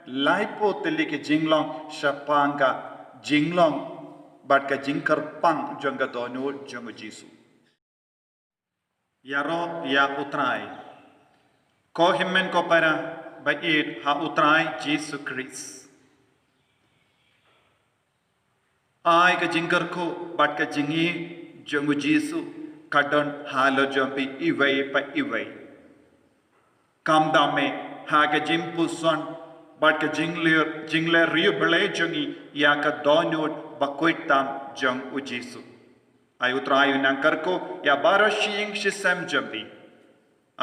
laipo teli ke jinglong shapanga jinglong bat ka jingkar pang jonga donu jonga jisu yaro ya utrai ko himmen ko para bait ha utrai jisu Christ ai ka jingkar ko bat ka jingi jonga jisu kadon halo jompi iwai pa iwai kam dame ha ka jimpuson bat ka jingle riu bele jongi ya ka donut bakuitam jong ujisu ayu trayu nangkar ko ya bara shing shisam jompi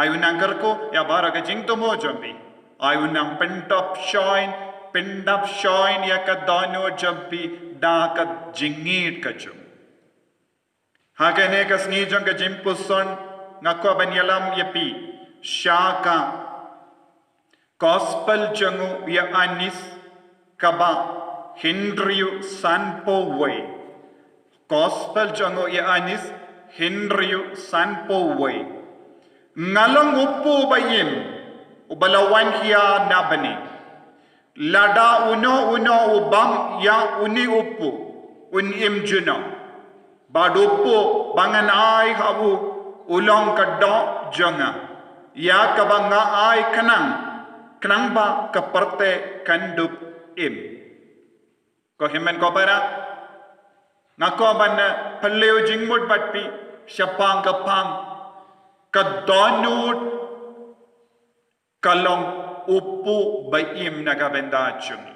ayu nangkar ko ya bara ka jingtomo jompi ayu nang pentop shine ya ka donut jompi da ka jingit ka jom ha ka ne ka sngi jong ka jimpuson ngako banyalam yapi shaka gospel jangu ya anis kaba hindriu sanpo way gospel jangu ya anis hindriu sanpo way ngalong upu bayim ubalawan hiya nabani lada uno ubam ya uni upu un imjuno badupu bangan ai habu ulong kaddo janga ya kabanga ai kanang ba kaparte kandup im ko himen ko para ngako ban palleu jingmut batpi syapang kapang kadonut kalong upu baim nagabenda chungi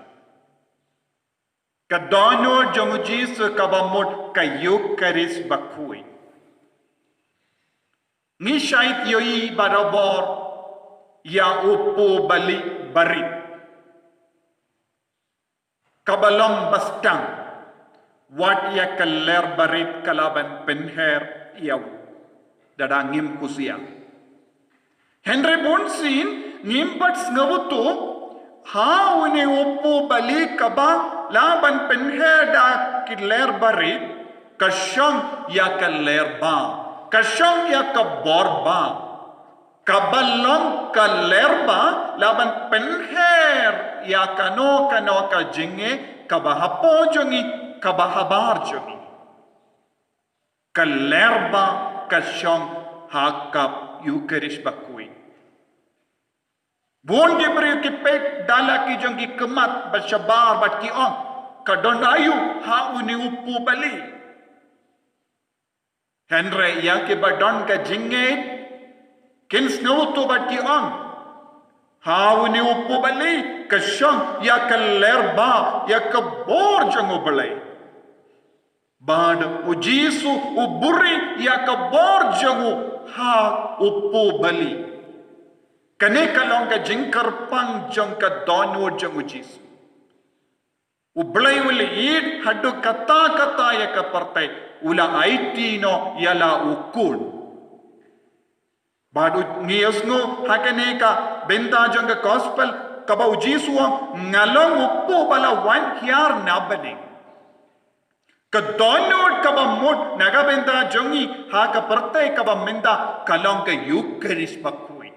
kadonut jongujis kabamut kayuk karis bakui ni syait yoi barabor ya upu bali bari kabalam bastang wat ya kaler barit kalaban penher yaw dadangim kusia Henry Bonsin ngimbat ngabutu ha une upu bali kaba laban penher da kiler barit kasyang ya kaler ba kasyang ya kabor ba kabalong kalerba laban penher ya kano ka jinge kabahapo jongi kabahabar jongi kalerba kasyong hakap Eucharist bakui bon gebri ki pek dala ki jongi kemat bashabar bat ki on kadonayu ha uni upu bali Henry ya ki badon ka jinge kins nautu bati on hauni upu bali kasyang ya kalerba ya kabor jango balai bad ujisu uburi ya kabor jango ha upu bali kane kalong ka jingkar pang jong ka donu jango jisu ublai uli id hadu kata ya kapartai ula aitino yala ukul Badu ngiyasno hakaneka benta jonga gospel kaba ujisuwa ngalong upu bala wan hiar nabane ka donut kaba mut naga benta jongi haka parte kaba menda kalong ka Eucharist bakui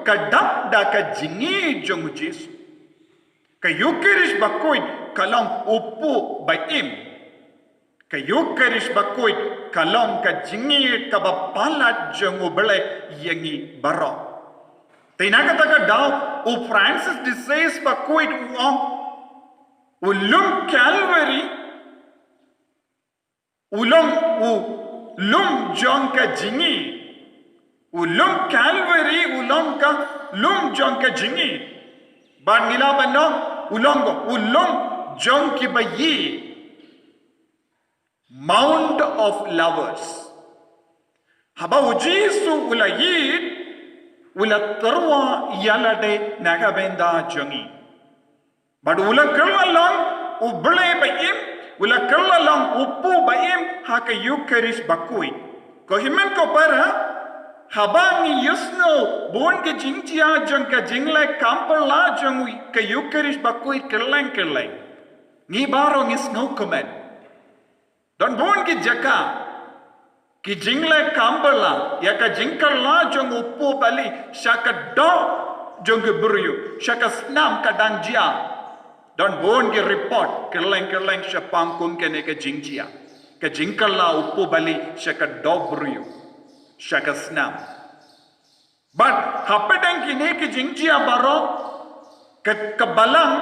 ka dak da ka jingi jong jisu ka Eucharist bakui kalong upu baim ka Eucharist bakui kalong ka jingi ka bapalat jong ubele yangi baro tinaga taka daw u Francis de Sales bakui ulum Calvary ulum jong ka jingi ulum Calvary ulum ka lum jong ka jingi ban nila banong ulum jong ki bayi Mount of Lovers. Haba ujisu ula yid ula tarwa yalade nagabenda jongi. But ula kerlalong uble baim ula kerlalong upu baim haka Eucharist bakui. Ko himen ko para haba ni yusno bon ke jingtia jong ka jingle kamperla jong ka Eucharist bakui kerlang. Ni baro ngis no comment. Don bon ki jaka ki jingle kambala ya ka jingkarla jong upu bali shaka do jong buriu shaka snam kadang jia don bon ge report keleng shapang kum kene ke jingjia ke jingkala uppu bali shaka doburiu shaka snam but hapedang kine ke jingjia baro ke balang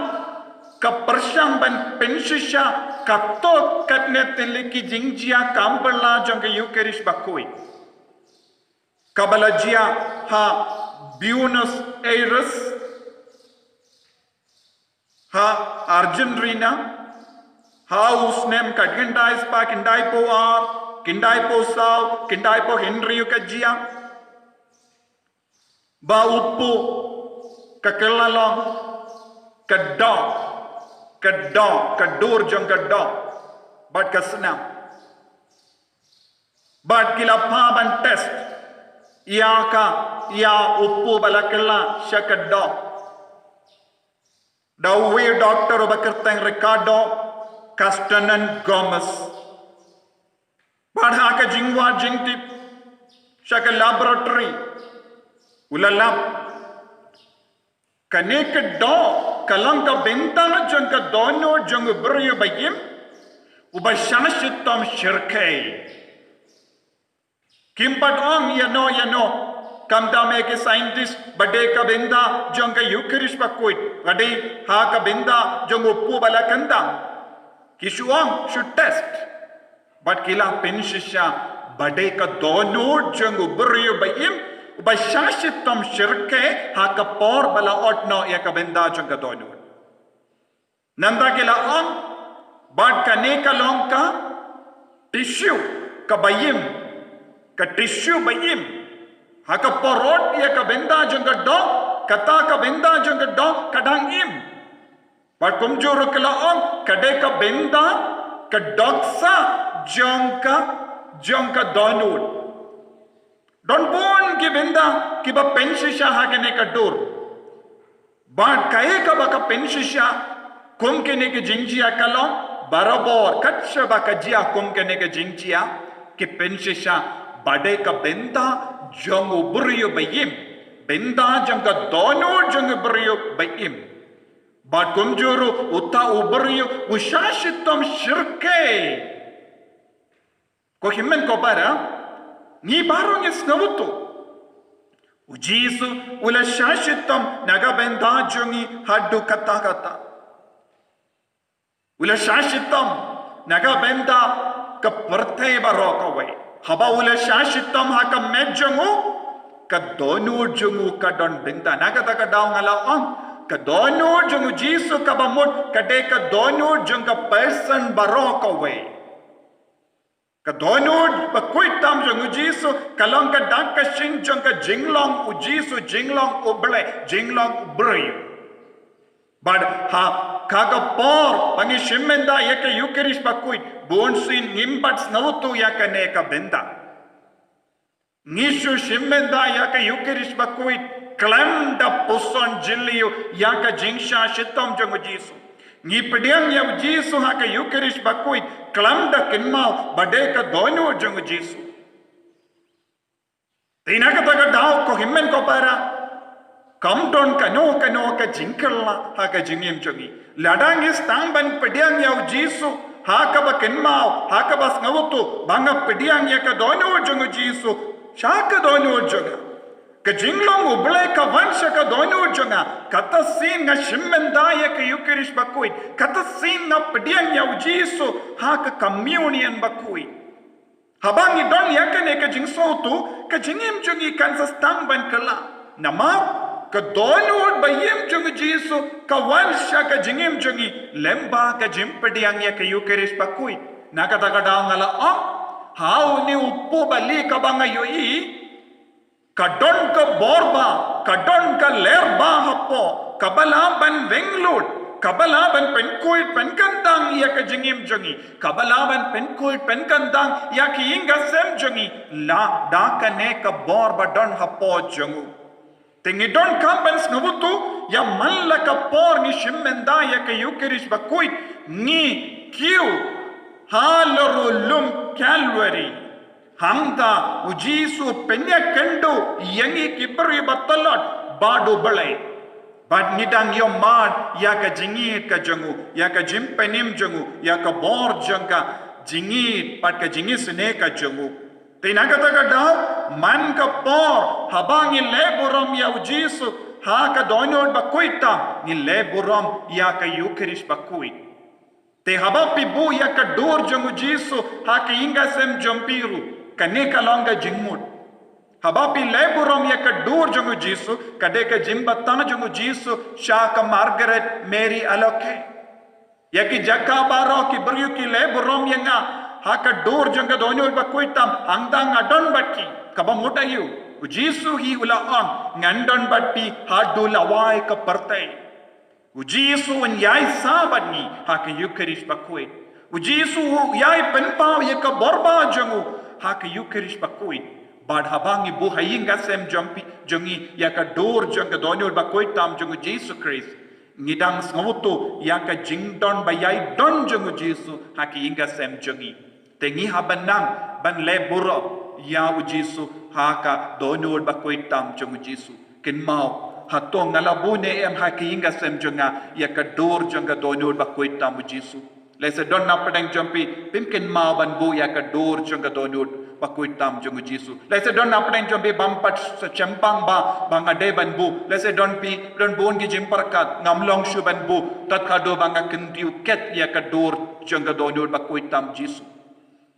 ke persang ban pensisha kato katne teleki jingjia kambala jong Eucharist bakui kabalajia ha Buenos Aires ha Argentina ha usnem kadgendai spa kindai po ar kindai po sao kindai po Henry kajia ba uppu kakelalong kadur jong kadok but kasnam but kila paban test ya uppu balakella shakaddo dawi doctor bakerteng Ricardo Castanen Gomez but haka jingwa jingtip shaka laboratory ulalap kanek do kalang ka bentana jong ka dono jong brio bayim uba shashitam shirkei kimpat ong yano kamda me ke scientist bade ka benda jong ka Eucharist bakuit bade ha ka benda jong uppu bala kanda kisuang should test but kila penshisha bade ka dono jong brio bayim uba shashitam shirke ha ka por bala otno ya ka benda jong ka dono nanda kila ong bad ka ne ka long ka tissue ka bayim ka tissue bayim ha ka porot ya ka benda jong ka do kata ka benda jong ka do kadang im bad kumjuru kila ong kade ka benda ka doksa jong ka dono don bon ki benda ki ba penshisha hagene ka dur but kaye ka ba ka penshisha kum kene ke jingjia kalo barabor katsha ba ka jia kum kene ke jingjia ki penshisha bade ka benda jong uburiyo bayim benda jong ka dono jong uburiyo bayim but kumjuru uta uburiyo ushashitam shirke ko himmen ko bara ni barong isnavutu ujisu ula shashitam naga benda jongi haddu kata ula shashitam naga benda ka parthe barokawai haba ula shashitam ha ka medjongu ka donu jongu ka don benda naga ta ka daung ala on ka donu jongu jisu ka bamut ka de ka donu jong ka person barokawai ka donod bakuit tam jong ujisu kalong ka dak ka shin jong ka jinglong ujisu jinglong uble jinglong ubre but ha kaga por pangi shimmenda yaka Eucharist bakuit bonsin nimbats nautu yaka ne ka benda nishu shimmenda yaka Eucharist bakuit klamda puson jilliu yaka jingsha shitam jong ujisu ni pediang ya ujisu haka Eucharist bakuit klamda kinmau bade ka dono jong ujisu tinaka taga daw ko himmen ko para kamdon kano ka jinkalla haka jingim jongi ladang is tang ban pediang ya ujisu haka ba kinmau haka bas ngawtu banga pediang ya ka dono jong ujisu shaka dono jonga ka jinglong uble ka vansha ka dono jonga kata sin nga shimmenda ya ka Eucharist bakuit kata sin nga pediang ya ujisu ha ka communion bakuit habang idon ya ka ne ka jingso tu ka jingim jongi kan sa stang ban kala nama ka dono bayim jong ujisu ka vansha ka jingim jongi lemba ka jim pediang ya ka Eucharist bakuit nakata ka daw ngala how ni uppo bali ka banga yoi kadon ka borba kadon ka lerba hapo kabala ban venglud kabala ban penkuit penkandang ya ka jingim jongi kabala ban penkuit penkandang ya ki inga sem jongi la da ka ne ka borba don hapo jongu tingi don kampens ngabutu ya malla ka por ni shimmenda ya ka Eucharist bakuit ni kiu halorulum Calvary hamda ujisu penya kendo yangi kibri batalot badu balai But ngidang yo mad ya ka jingit ka jangu, ya ka jimpenim jangu, ya ka bor jangka jingit pat ka jingit sene ka jangu. Tinagata ka daw man ka por habang ileburam ya ujisu ha ka donod bakuita ileburam ya ka yukeris bakuit. Te habang pibu ya ka dur jangu jisu ha ka inga sem jampiru kane ka longa jingmut. Habapi leburam ya ka dur jangu jisu kade ka jimbatana jangu jisu shaka Margaret Mary aloke ya ki jakka baro ki buryu ki leburam ya nga ha ka dur janga donyo ba koitam hangdang adon batki kaba motayu jisu hi ulaang ngandon batpi hadu lawai ka partai jisu un yai sabadni ha ka yukerish bakoit jisu yai penpa ya ka borba jangu ha ka yukerish bakoit Bad habang ibu hayinga sem jampi jongi yaka dor janga donyor ba koitam jongu Jesus Christ ngidang sngoto yaka jingdon bayai don jongu Jesus haki inga sem jongi tengi habanang ban leburo ya u Jesus haka donyor ba koitam jongu Jesus kinmao hato ngalabune em haki inga sem jonga yaka dor janga donyor ba koitam Jesus lese don napadang jampi pimkin mau ban bu yaka dor janga donyor Pakuitam jungu Jisu. Let's say don't aptain jumpi bampat champang ba banga de banbu. Let's say don't bon ki jimparkat ngamlong shu banbu. Tat kado banga kentiu ket ya kador janga donyor pakuitam Jisu.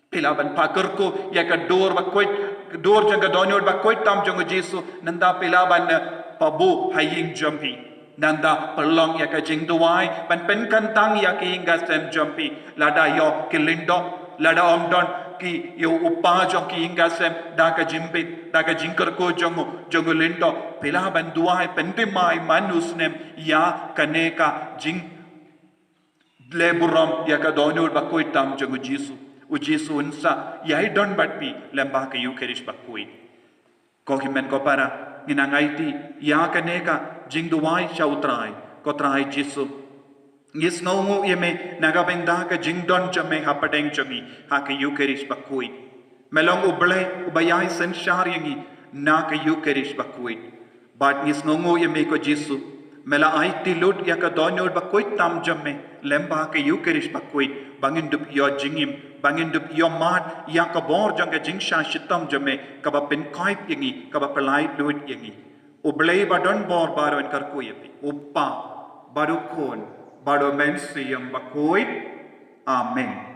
Pila ban pakerko ya kador pakuit dor janga donyor pakuitam jungu Jisu. Nanda pila ban pabu haying jumpi. Nanda perlong ya ka jingduai ban pen kantang ya ki inga sem jumpi. Lada yo kilindo lada omdon ki yo upa jong ki inga sem daga jimbit daga jinkar ko jongo lindo pila ban duai pente mai manusnem ya kaneka jing leburam ya ka donyor bakoitam jongo Jisu u Jisu unsa yai don batpi lemba ka yukerish bakoi ko himen ko para nginangaiti ya kaneka jing duai chautrai ko trai Jisu Ngis ngongu yeme nagabenda ka jingdon jame hapadeng jami haka yukerish bakuit. Melong ublay ubayay sensyar yangi na ka yukerish bakuit. But ngis ngongu yeme ko Jisu mela ay tilud ya ka donyor bakuit tam jame lemba ka yukerish bakuit bangin dup yo jingim bangin dup yo mat ya ka bor jang ka jingsha shitam jame ka ba pen kaip yangi ka ba pelai lud yangi. Ublay badon bor baron karku yepi uppa barukon Bado mensi yang bakuit. Amin.